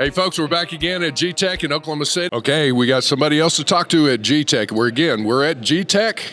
Hey, folks, we're back again at G-Tech in Oklahoma City. Okay, we got somebody else to talk to at G-Tech. We're at G-Tech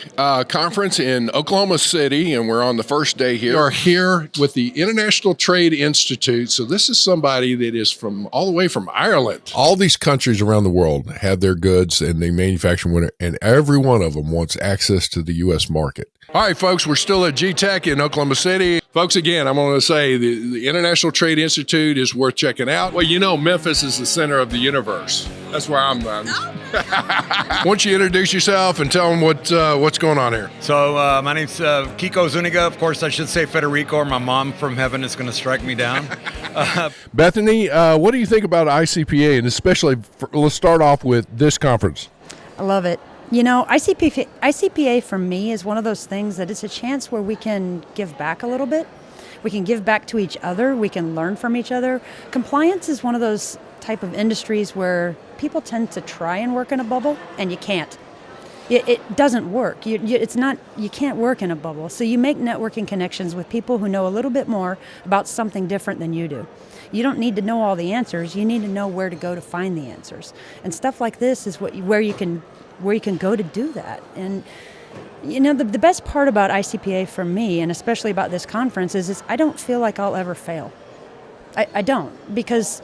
conference in Oklahoma City, and we're on the first day here. We are here with the International Trade Institute. So this is somebody that is from all the way from Ireland. All these countries around the world have their goods, and they manufacture them, and every one of them wants access to the U.S. market. All right, folks, we're still at G-Tech in Oklahoma City. Folks, again, I'm going to say the International Trade Institute is worth checking out. Well, you know, Memphis is the center of the universe. That's where I'm from. Why don't you introduce yourself and tell them what's going on here? So my name's Kiko Zuniga. Of course, I should say Federico, or my mom from heaven is going to strike me down. Bethany, what do you think about ICPA, and especially, let's start off with this conference? I love it. You know, ICPA for me is one of those things that it's a chance where we can give back a little bit. We can give back to each other. We can learn from each other. Compliance is one of those type of industries where people tend to try and work in a bubble, and you can't. It doesn't work. You can't work in a bubble. So you make networking connections with people who know a little bit more about something different than you do. You don't need to know all the answers. You need to know where to go to find the answers. And stuff like this is where you can go to do that. And you know, the best part about ICPA for me, and especially about this conference, is I don't feel like I'll ever fail. I don't, because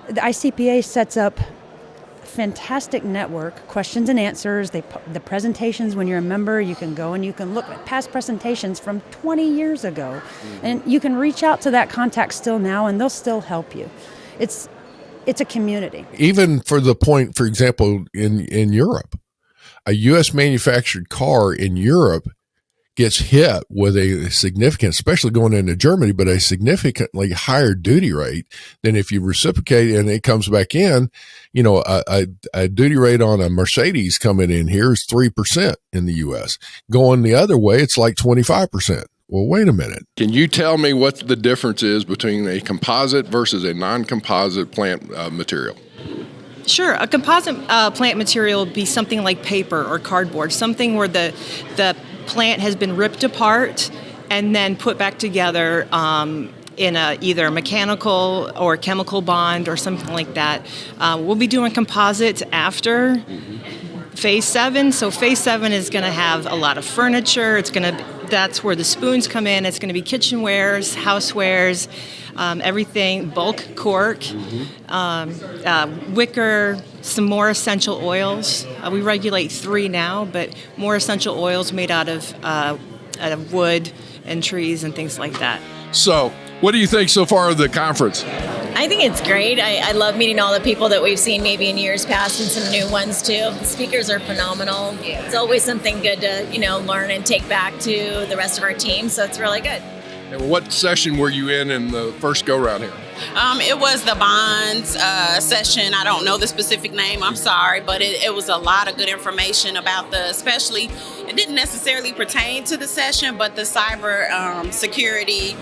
the ICPA sets up a fantastic network, questions and answers. The presentations, when you're a member, you can go and you can look at past presentations from 20 years ago. Mm-hmm. And you can reach out to that contact still now, and they'll still help you. It's a community. Even for the point, for example, in Europe, a U.S. manufactured car in Europe gets hit with a significant, especially going into Germany, but a significantly higher duty rate than if you reciprocate and it comes back in. You know, a duty rate on a Mercedes coming in here is 3% in the U.S. Going the other way, it's like 25%. Well, wait a minute. Can you tell me what the difference is between a composite versus a non-composite plant material? Sure. A composite plant material would be something like paper or cardboard, something where the plant has been ripped apart and then put back together in either a mechanical or chemical bond or something like that. We'll be doing composites after Phase 7. So Phase 7 is going to have a lot of furniture. That's where the spoons come in. It's going to be kitchenwares, housewares, everything, bulk cork, wicker, some more essential oils. We regulate 3 now, but more essential oils made out of wood and trees and things like that. So, what do you think so far of the conference? I think it's great. I love meeting all the people that we've seen maybe in years past and some new ones too. The speakers are phenomenal. It's always something good to, learn and take back to the rest of our team. So it's really good. And what session were you in the first go-round here? It was the bonds session. I don't know the specific name, I'm sorry, but it was a lot of good information about especially, it didn't necessarily pertain to the session, but the cyber security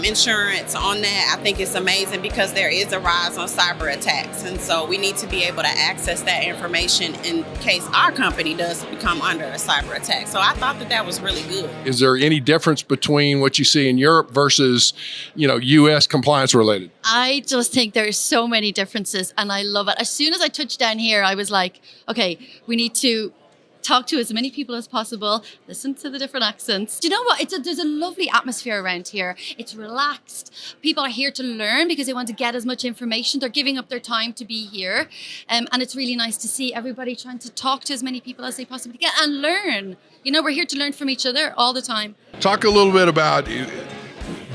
insurance on that, I think it's amazing because there is a rise on cyber attacks. And so we need to be able to access that information in case our company does become under a cyber attack. So I thought that was really good. Is there any difference between what you see in Europe versus, U.S. compliance related? I just think there's so many differences and I love it. As soon as I touched down here, I was like, okay, we need to talk to as many people as possible, listen to the different accents. Do you know what? There's a lovely atmosphere around here. It's relaxed. People are here to learn because they want to get as much information. They're giving up their time to be here. And it's really nice to see everybody trying to talk to as many people as they possibly can and learn. We're here to learn from each other all the time. Talk a little bit about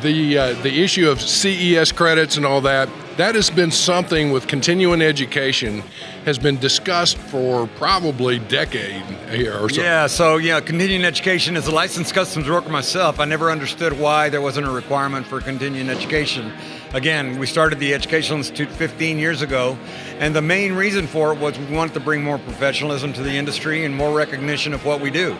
the issue of CES credits and all that. That has been something with continuing education has been discussed for probably a decade here or so. Yeah, so continuing education, as a licensed customs broker myself, I never understood why there wasn't a requirement for continuing education. Again, we started the Educational Institute 15 years ago, and the main reason for it was we wanted to bring more professionalism to the industry and more recognition of what we do.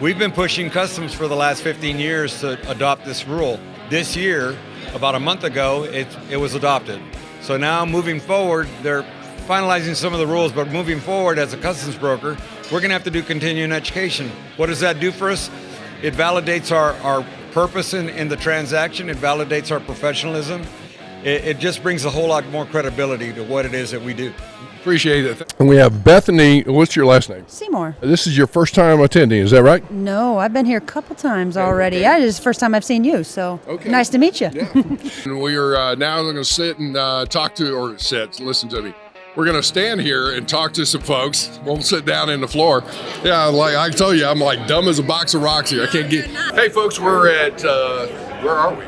We've been pushing customs for the last 15 years to adopt this rule. This year, about a month ago, it was adopted. So now moving forward, they're finalizing some of the rules, but moving forward as a customs broker, we're going to have to do continuing education. What does that do for us? It validates our purpose in the transaction. It validates our professionalism. it just brings a whole lot more credibility to what it is that we do. Appreciate it. And we have Bethany. What's your last name? Seymour. This is your first time attending, is that right? No, I've been here a couple times already. Yeah, this is the first time I've seen you, so nice to meet you. Yeah. And we are now going to sit and talk to, or listen to me. We're going to stand here and talk to some folks. We'll sit down in the floor. Yeah, like I told you, I'm like dumb as a box of rocks here. I can't get. Hey, folks, we're at, where are we?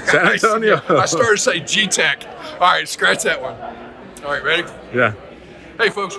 San Antonio. I started to say G-Tech. All right, scratch that one. All right, ready? Yeah. Hey, folks.